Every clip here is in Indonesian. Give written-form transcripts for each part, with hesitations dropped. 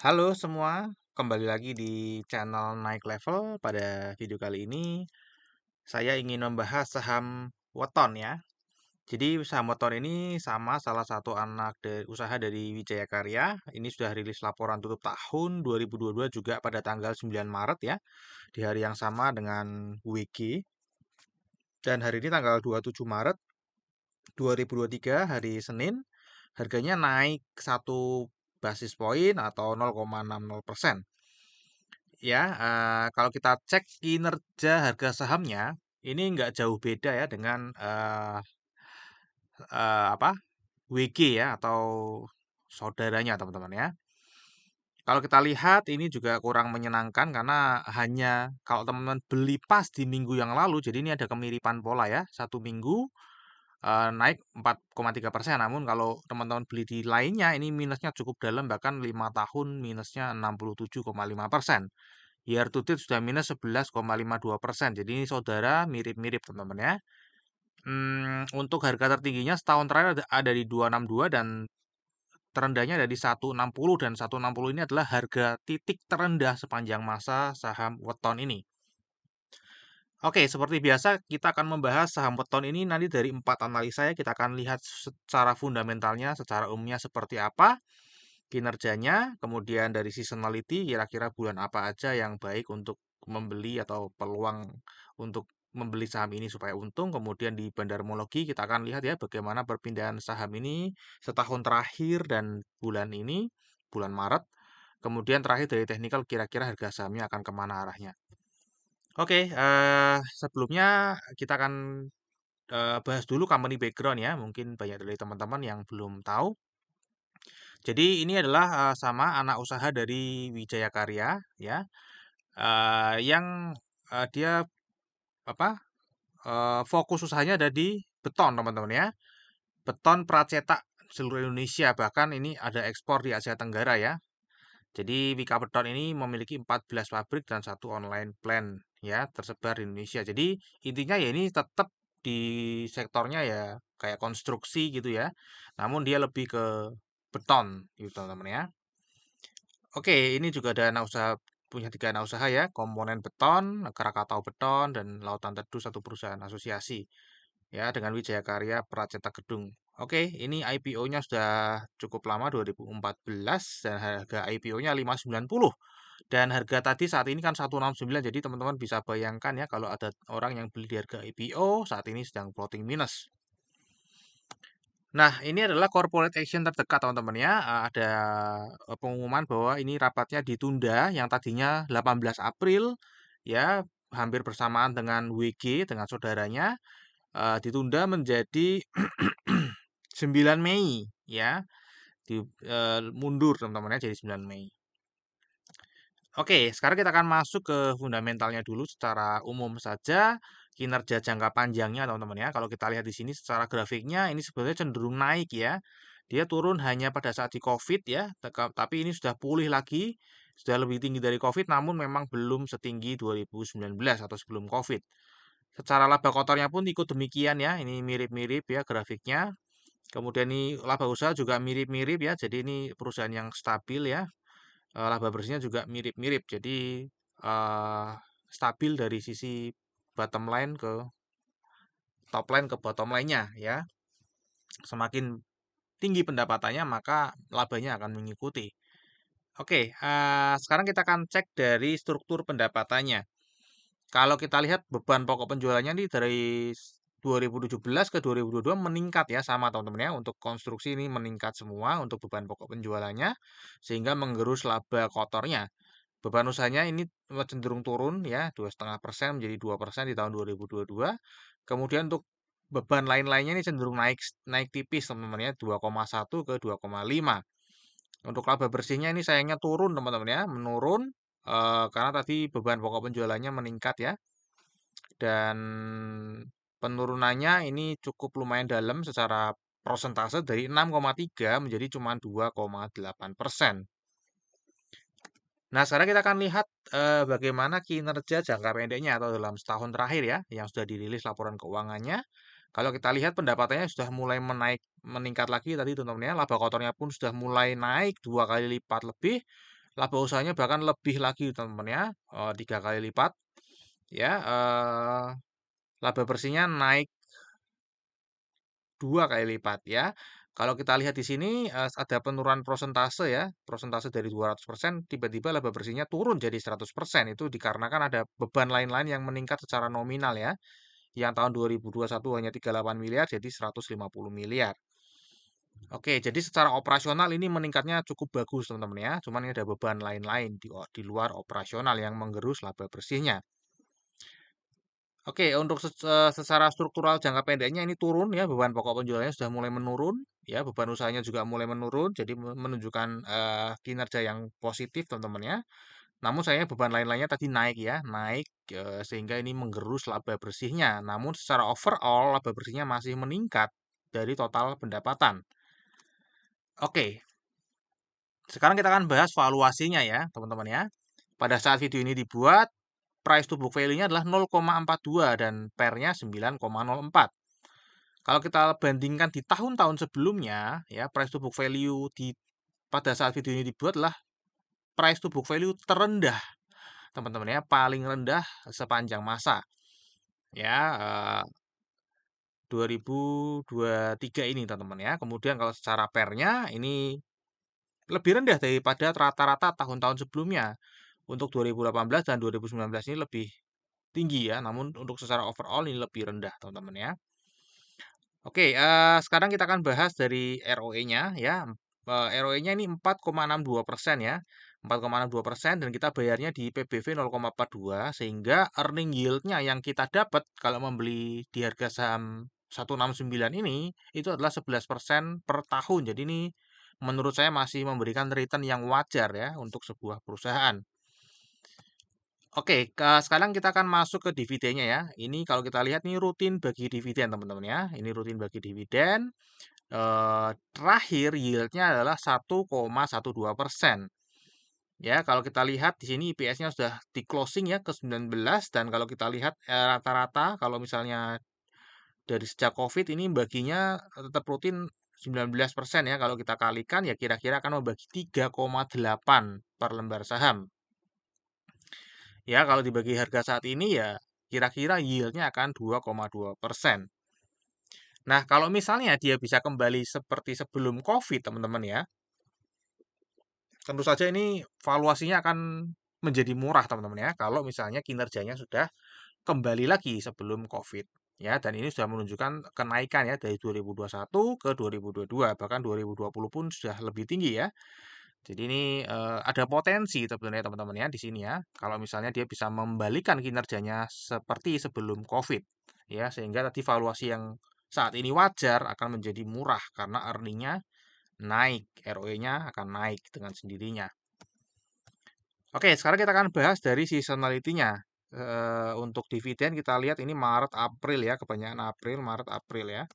Halo semua, kembali lagi di channel Naik Level. Pada video kali ini, saya ingin membahas saham Weton ya. Jadi saham Weton ini sama salah satu anak usaha dari Wijaya Karya. Ini sudah rilis laporan tutup tahun 2022 juga pada tanggal 9 Maret ya, di hari yang sama dengan WG. Dan hari ini tanggal 27 Maret 2023, hari Senin, harganya naik 1 basis point atau 0,60%. Ya, kalau kita cek kinerja harga sahamnya, ini nggak jauh beda ya dengan apa WG ya atau saudaranya teman-teman ya. Kalau kita lihat ini juga kurang menyenangkan karena hanya kalau teman-teman beli pas di minggu yang lalu, jadi ini ada kemiripan pola ya. Satu minggu naik 4,3%. Namun kalau teman-teman beli di lainnya ini minusnya cukup dalam, bahkan 5 tahun minusnya 67,5%. Year to date sudah minus 11,52%. Jadi ini saudara mirip-mirip teman-teman ya. Untuk harga tertingginya setahun terakhir ada di 262 dan terendahnya ada di 160, dan 160 ini adalah harga titik terendah sepanjang masa saham Weton ini. Oke, seperti biasa kita akan membahas saham Weton ini nanti dari 4 analisa ya. Kita akan lihat secara fundamentalnya, secara umumnya seperti apa kinerjanya, kemudian dari seasonality kira-kira bulan apa aja yang baik untuk membeli atau peluang untuk membeli saham ini supaya untung. Kemudian di bandarmologi kita akan lihat ya bagaimana perpindahan saham ini setahun terakhir dan bulan ini, bulan Maret. Kemudian terakhir dari teknikal kira-kira harga sahamnya akan kemana arahnya. Oke, sebelumnya kita akan bahas dulu company background ya. Mungkin banyak dari teman-teman yang belum tahu. Jadi ini adalah sama anak usaha dari Wijaya Karya ya, yang dia apa fokus usahanya ada di beton teman-teman ya, beton pracetak seluruh Indonesia, bahkan ini ada ekspor di Asia Tenggara ya. Jadi Wika Beton ini memiliki 14 pabrik dan satu online plant ya tersebar di Indonesia. Jadi intinya ya ini tetap di sektornya ya kayak konstruksi gitu ya, namun dia lebih ke beton gitu teman-teman ya. Oke, ini juga ada anak usaha, punya 3 anak usaha ya, Komponen Beton, Krakatau Beton, dan Lautan Teduh, satu perusahaan asosiasi ya dengan Wijaya Karya Pracetak Gedung. Oke, ini IPO-nya sudah cukup lama 2014 dan harga IPO-nya 590. Dan harga tadi saat ini kan 169. Jadi teman-teman bisa bayangkan ya kalau ada orang yang beli di harga IPO saat ini sedang floating minus. Nah, ini adalah corporate action terdekat teman-teman ya. Ada pengumuman bahwa ini rapatnya ditunda yang tadinya 18 April ya, hampir bersamaan dengan WG dengan saudaranya, ditunda menjadi 9 Mei ya. Mundur teman-teman ya jadi 9 Mei. Oke, sekarang kita akan masuk ke fundamentalnya dulu secara umum saja, kinerja jangka panjangnya teman-teman ya. Kalau kita lihat di sini secara grafiknya ini sebenarnya cenderung naik ya. Dia turun hanya pada saat di COVID ya, tapi ini sudah pulih lagi, sudah lebih tinggi dari COVID, namun memang belum setinggi 2019 atau sebelum COVID. Secara laba kotornya pun ikut demikian ya, ini mirip-mirip ya grafiknya. Kemudian ini laba usaha juga mirip-mirip ya, jadi ini perusahaan yang stabil ya. Laba bersihnya juga mirip-mirip. Jadi eh, stabil dari sisi bottom line ke top line ke bottom line-nya ya. Semakin tinggi pendapatannya maka labanya akan mengikuti. Oke, sekarang kita akan cek dari struktur pendapatannya. Kalau kita lihat beban pokok penjualannya ini dari 2017 ke 2022 meningkat ya sama teman-teman ya. Untuk konstruksi ini meningkat semua untuk beban pokok penjualannya sehingga menggerus laba kotornya. Beban usahanya ini cenderung turun ya, 2,5% menjadi 2% di tahun 2022. Kemudian untuk beban lain-lainnya ini cenderung naik naik tipis teman-teman ya, 2,1 ke 2,5. Untuk laba bersihnya ini sayangnya turun teman-teman ya, menurun karena tadi beban pokok penjualannya meningkat ya. Dan penurunannya ini cukup lumayan dalam secara persentase dari 6,3 menjadi cuma 2,8%. Nah, sekarang kita akan lihat bagaimana kinerja jangka pendeknya atau dalam setahun terakhir ya, yang sudah dirilis laporan keuangannya. Kalau kita lihat pendapatannya sudah mulai meningkat lagi tadi teman-teman ya, laba kotornya pun sudah mulai naik 2 kali lipat lebih. laba usahanya bahkan lebih lagi teman-teman ya, 3 kali lipat ya, laba bersihnya naik 2 kali lipat ya. Kalau kita lihat di sini, ada penurunan prosentase ya, prosentase dari 200% tiba-tiba laba bersihnya turun jadi 100%. Itu dikarenakan ada beban lain-lain yang meningkat secara nominal ya, yang tahun 2021 hanya 38 miliar jadi 150 miliar. Oke, jadi secara operasional ini meningkatnya cukup bagus teman-teman ya, cuman ini ada beban lain-lain di luar operasional yang menggerus laba bersihnya. Oke, untuk secara struktural jangka pendeknya ini turun ya, beban pokok penjualannya sudah mulai menurun, ya, beban usahanya juga mulai menurun, jadi menunjukkan kinerja yang positif teman-teman ya. Namun sayangnya beban lain-lainnya tadi naik ya, naik sehingga ini menggerus laba bersihnya. Namun secara overall laba bersihnya masih meningkat dari total pendapatan. Oke, sekarang kita akan bahas valuasinya ya, teman-teman ya. Pada saat video ini dibuat, price to book value-nya adalah 0,42 dan PER-nya 9,04. Kalau kita bandingkan di tahun-tahun sebelumnya, ya price to book value pada saat video ini dibuat adalah price to book value terendah, teman-teman ya, paling rendah sepanjang masa. Ya, 2023 ini, teman-teman ya. Kemudian kalau secara PER-nya ini lebih rendah daripada rata-rata tahun-tahun sebelumnya. Untuk 2018 dan 2019 ini lebih tinggi ya, namun untuk secara overall ini lebih rendah, teman-teman ya. Oke, sekarang kita akan bahas dari ROE-nya ya. ROE-nya ini 4,62% ya. 4,62% dan kita bayarnya di PBV 0,42 sehingga earning yield-nya yang kita dapat kalau membeli di harga saham 169 ini itu adalah 11% per tahun. Jadi ini menurut saya masih memberikan return yang wajar ya untuk sebuah perusahaan. Oke, sekarang kita akan masuk ke dividennya ya. Ini kalau kita lihat nih rutin bagi dividen teman-teman ya. Ini rutin bagi dividen. Terakhir yieldnya adalah 1,12%. Ya, kalau kita lihat di sini IPS-nya sudah di closing ya ke 19 dan kalau kita lihat rata-rata kalau misalnya dari sejak COVID ini baginya tetap rutin 19% ya. Kalau kita kalikan ya kira-kira akan membagi 3,8 per lembar saham. Ya, kalau dibagi harga saat ini ya kira-kira yield-nya akan 2,2%. Nah, kalau misalnya dia bisa kembali seperti sebelum COVID, teman-teman ya, tentu saja ini valuasinya akan menjadi murah, teman-teman ya, kalau misalnya kinerjanya sudah kembali lagi sebelum COVID. Ya, dan ini sudah menunjukkan kenaikan ya dari 2021 ke 2022, bahkan 2020 pun sudah lebih tinggi ya. Jadi ini ada potensi sebenarnya teman-teman ya di sini ya. Kalau misalnya dia bisa membalikan kinerjanya seperti sebelum COVID ya sehingga tadi valuasi yang saat ini wajar akan menjadi murah karena earningnya naik, ROE-nya akan naik dengan sendirinya. Oke, sekarang kita akan bahas dari seasonality-nya. Untuk dividen kita lihat ini Maret April ya, kebanyakan April, Maret April ya.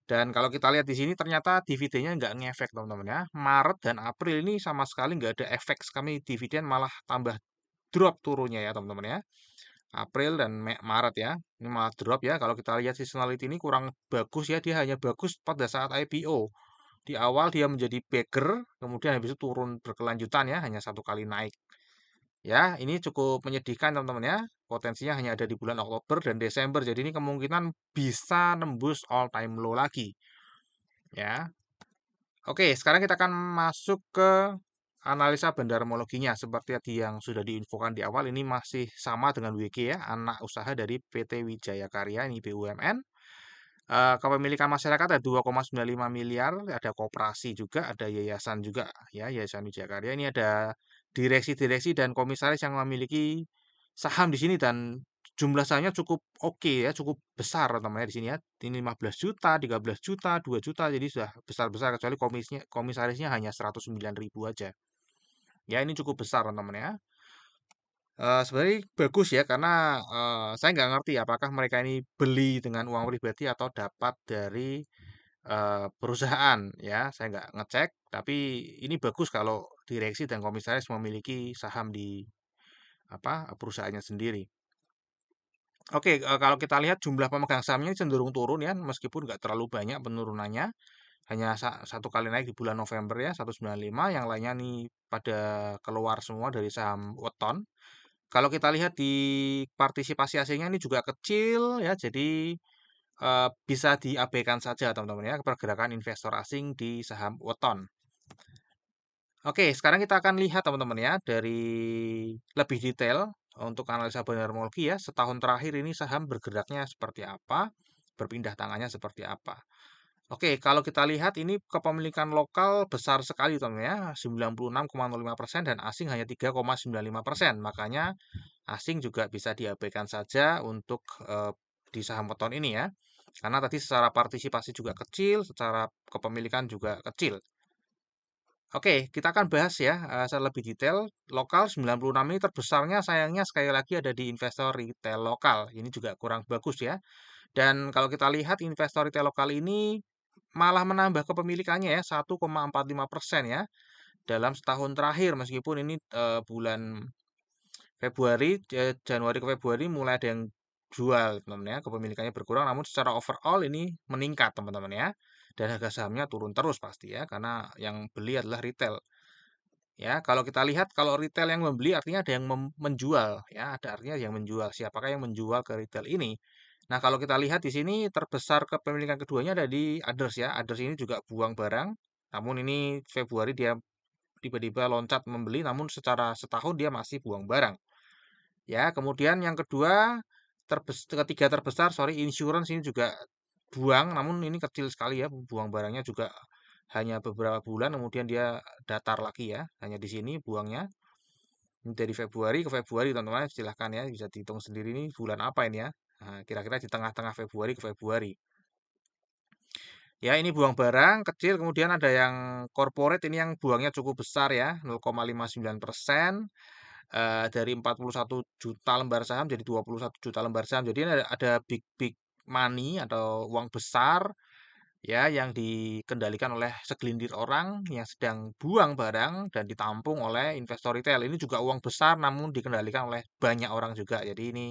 Dan kalau kita lihat di sini ternyata dividennya nggak ngefek teman-teman ya. Maret dan April ini sama sekali nggak ada efek kami dividen malah tambah drop turunnya ya teman-teman ya. April dan Maret ya. Ini malah drop ya. Kalau kita lihat seasonality ini kurang bagus ya. Dia hanya bagus pada saat IPO. Di awal dia menjadi bagger, kemudian habis itu turun berkelanjutan ya. Hanya satu kali naik. Ya, ini cukup menyedihkan teman-teman ya. Potensinya hanya ada di bulan Oktober dan Desember. Jadi ini kemungkinan bisa nembus all time low lagi. Ya. Oke, sekarang kita akan masuk ke analisa bandarmologinya. Seperti tadi yang sudah diinfokan di awal, ini masih sama dengan WG ya, anak usaha dari PT Wijaya Karya, ini BUMN. Kepemilikan masyarakat ada 2,95 miliar, ada koperasi juga, ada yayasan juga, ya, Yayasan Wijaya Karya. Ini ada direksi-direksi dan komisaris yang memiliki saham di sini dan jumlah sahamnya cukup oke ya, cukup besar namanya di sini ya. Ini 15 juta, 13 juta, 2 juta, jadi sudah besar-besar kecuali komisarisnya hanya 109.000 aja. Ya, ini cukup besar teman-teman ya. Sebenarnya bagus ya karena saya nggak ngerti apakah mereka ini beli dengan uang pribadi atau dapat dari perusahaan ya. Saya nggak ngecek, tapi ini bagus kalau direksi dan komisaris memiliki saham di apa perusahaannya sendiri. Oke, kalau kita lihat jumlah pemegang sahamnya cenderung turun ya, meskipun nggak terlalu banyak penurunannya. hanya satu kali naik di bulan November ya 195, yang lainnya nih pada keluar semua dari saham weton. Kalau kita lihat di partisipasi asingnya ini juga kecil ya, jadi bisa diabaikan saja teman-teman ya pergerakan investor asing di saham weton. Oke, sekarang kita akan lihat teman-teman ya dari lebih detail untuk analisa benermologi ya, setahun terakhir ini saham bergeraknya seperti apa, berpindah tangannya seperti apa. Oke, kalau kita lihat ini kepemilikan lokal besar sekali teman ya, 96,05% dan asing hanya 3,95%. Makanya asing juga bisa diabaikan saja untuk di saham weton ini ya. Karena tadi secara partisipasi juga kecil, secara kepemilikan juga kecil. Oke, kita akan bahas ya secara lebih detail. Lokal 96 ini terbesarnya sayangnya sekali lagi ada di investor retail lokal. Ini juga kurang bagus ya. Dan kalau kita lihat investor retail lokal ini malah menambah kepemilikannya ya 1,45% ya dalam setahun terakhir meskipun ini bulan Februari, Januari ke Februari mulai ada yang jual teman-teman ya, kepemilikannya berkurang namun secara overall ini meningkat teman-teman ya. Dan harga sahamnya turun terus pasti ya karena yang beli adalah retail. Ya, kalau kita lihat kalau retail yang membeli artinya ada yang menjual ya, ada artinya yang menjual. Siapakah yang menjual ke retail ini? Nah, kalau kita lihat di sini terbesar kepemilikan keduanya ada di Others ya. Others ini juga buang barang. Namun ini Februari dia tiba-tiba loncat membeli namun secara setahun dia masih buang barang. Ya, kemudian yang kedua ketiga terbesar sorry insurance ini juga buang namun ini kecil sekali ya buang barangnya juga hanya beberapa bulan kemudian dia datar lagi ya hanya di sini buangnya. Ini dari Februari ke Februari teman-teman silahkan ya bisa dihitung sendiri ini bulan apa ini ya. Nah, kira-kira di tengah-tengah Februari ke Februari. Ya, ini buang barang kecil, kemudian ada yang corporate ini yang buangnya cukup besar ya, 0,59%. Dari 41 juta lembar saham jadi 21 juta lembar saham. Jadi ini ada big big money atau uang besar ya yang dikendalikan oleh segelintir orang yang sedang buang barang dan ditampung oleh investor retail. Ini juga uang besar namun dikendalikan oleh banyak orang juga. Jadi ini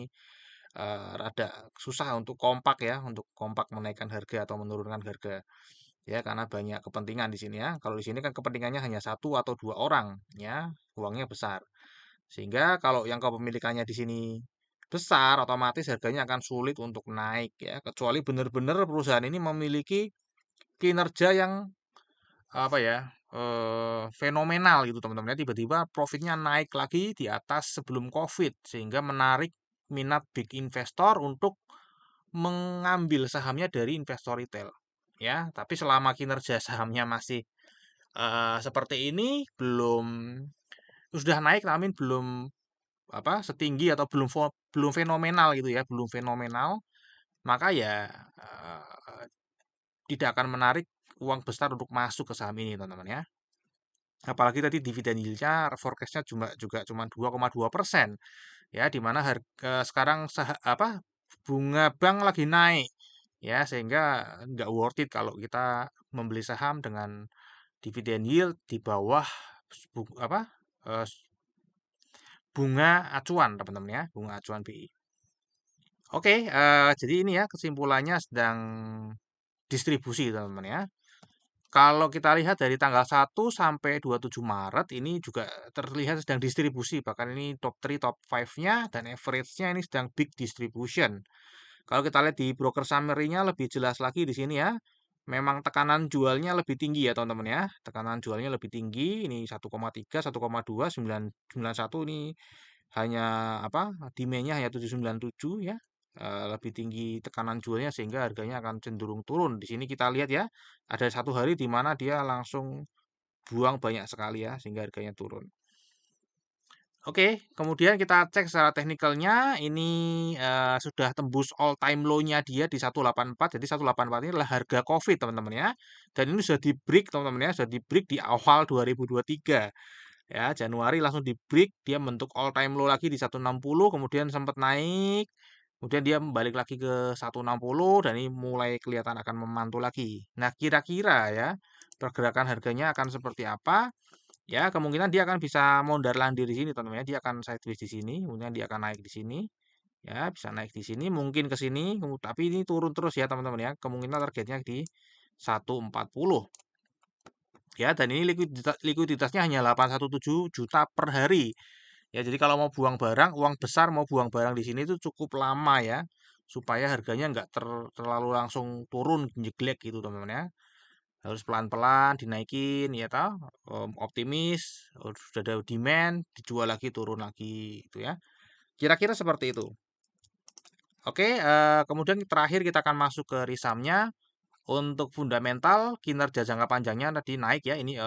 rada susah untuk kompak ya, untuk kompak menaikkan harga atau menurunkan harga. Ya, karena banyak kepentingan di sini ya. Kalau di sini kan kepentingannya hanya satu atau dua orang ya, uangnya besar. Sehingga kalau yang kepemilikannya di sini besar, otomatis harganya akan sulit untuk naik ya. Kecuali benar-benar perusahaan ini memiliki kinerja yang apa ya, fenomenal gitu teman-teman ya. Tiba-tiba profitnya naik lagi di atas sebelum COVID sehingga menarik minat big investor untuk mengambil sahamnya dari investor retail. Ya, tapi selama kinerja sahamnya masih seperti ini belum sudah naik namun belum apa setinggi atau belum fenomenal gitu ya, belum fenomenal, maka ya tidak akan menarik uang besar untuk masuk ke saham ini, teman-teman ya. Apalagi tadi dividen yield-nya forecast-nya juga cuma 2,2%. Ya, di mana harga sekarang apa bunga bank lagi naik. Ya, sehingga nggak worth it kalau kita membeli saham dengan dividen yield di bawah apa eh, bunga acuan, teman-teman ya, bunga acuan BI. Oke, jadi ini ya kesimpulannya sedang distribusi teman-teman ya. Kalau kita lihat dari tanggal 1 sampai 27 Maret ini juga terlihat sedang distribusi, bahkan ini top 3, top 5-nya dan average-nya ini sedang big distribution. Kalau kita lihat di broker summary-nya lebih jelas lagi di sini ya. Memang tekanan jualnya lebih tinggi ya teman-teman ya. Tekanan jualnya lebih tinggi. Ini 1,3, 1,2, 991 ini hanya apa? Demand-nya hanya 797 ya. Lebih tinggi tekanan jualnya sehingga harganya akan cenderung turun. Di sini kita lihat ya, ada satu hari di mana dia langsung buang banyak sekali ya sehingga harganya turun. Oke, kemudian kita cek secara teknikalnya ini sudah tembus all time low-nya dia di 184. Jadi 184 ini adalah harga COVID teman-teman ya. Dan ini sudah di-break teman-teman ya, sudah di-break di awal 2023. Ya, Januari langsung di-break, dia bentuk all time low lagi di 160, kemudian sempat naik, kemudian dia balik lagi ke 160 dan ini mulai kelihatan akan memantul lagi. Nah, kira-kira ya pergerakan harganya akan seperti apa? Ya, kemungkinan dia akan bisa mondar-landir di sini, teman-teman ya. Dia akan sideways di sini, kemudian dia akan naik di sini. Ya, bisa naik di sini, mungkin ke sini, tapi ini turun terus ya, teman-teman ya. Kemungkinan targetnya di 140. Ya, dan ini likuiditasnya hanya 817 juta per hari. Ya, jadi kalau mau buang barang, uang besar mau buang barang di sini itu cukup lama ya, supaya harganya nggak terlalu langsung turun jeglek gitu teman-teman ya. Harus pelan-pelan dinaikin ya toh, optimis, sudah ada demand, dijual lagi, turun lagi gitu ya. Kira-kira seperti itu. Oke, kemudian terakhir kita akan masuk ke risamnya. Untuk fundamental kinerja jangka panjangnya tadi naik ya, ini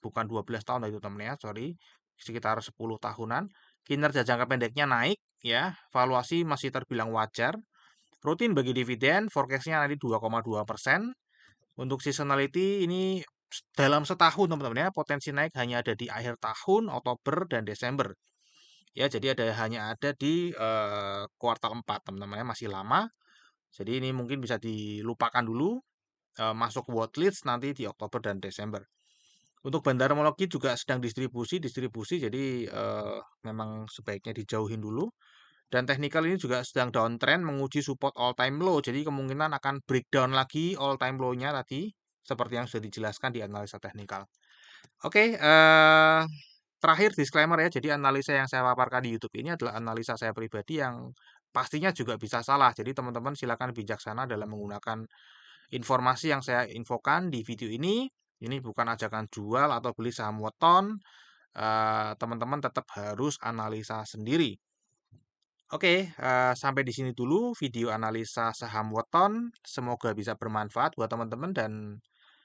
bukan 12 tahun itu teman ya, sorry, sekitar 10 tahunan. Kinerja jangka pendeknya naik ya, valuasi masih terbilang wajar. Rutin bagi dividen, forecastnya nanti 2,2%. Untuk seasonality ini dalam setahun teman-teman ya, potensi naik hanya ada di akhir tahun, Oktober dan Desember. Ya, jadi hanya ada di kuartal 4 teman-teman ya, masih lama. Jadi ini mungkin bisa dilupakan dulu, masuk watchlist nanti di Oktober dan Desember. Untuk bandarmologi juga sedang distribusi, jadi memang sebaiknya dijauhin dulu. Dan technical ini juga sedang downtrend menguji support all time low. Jadi kemungkinan akan breakdown lagi all time low-nya tadi seperti yang sudah dijelaskan di analisa teknikal. Oke, terakhir disclaimer ya. Jadi analisa yang saya paparkan di YouTube ini adalah analisa saya pribadi yang pastinya juga bisa salah. Jadi teman-teman silakan bijaksana dalam menggunakan informasi yang saya infokan di video ini. Ini bukan ajakan jual atau beli saham weton. Teman-teman tetap harus analisa sendiri. Oke, sampai di sini dulu video analisa saham weton. Semoga bisa bermanfaat buat teman-teman dan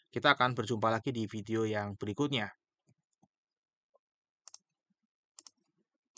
kita akan berjumpa lagi di video yang berikutnya.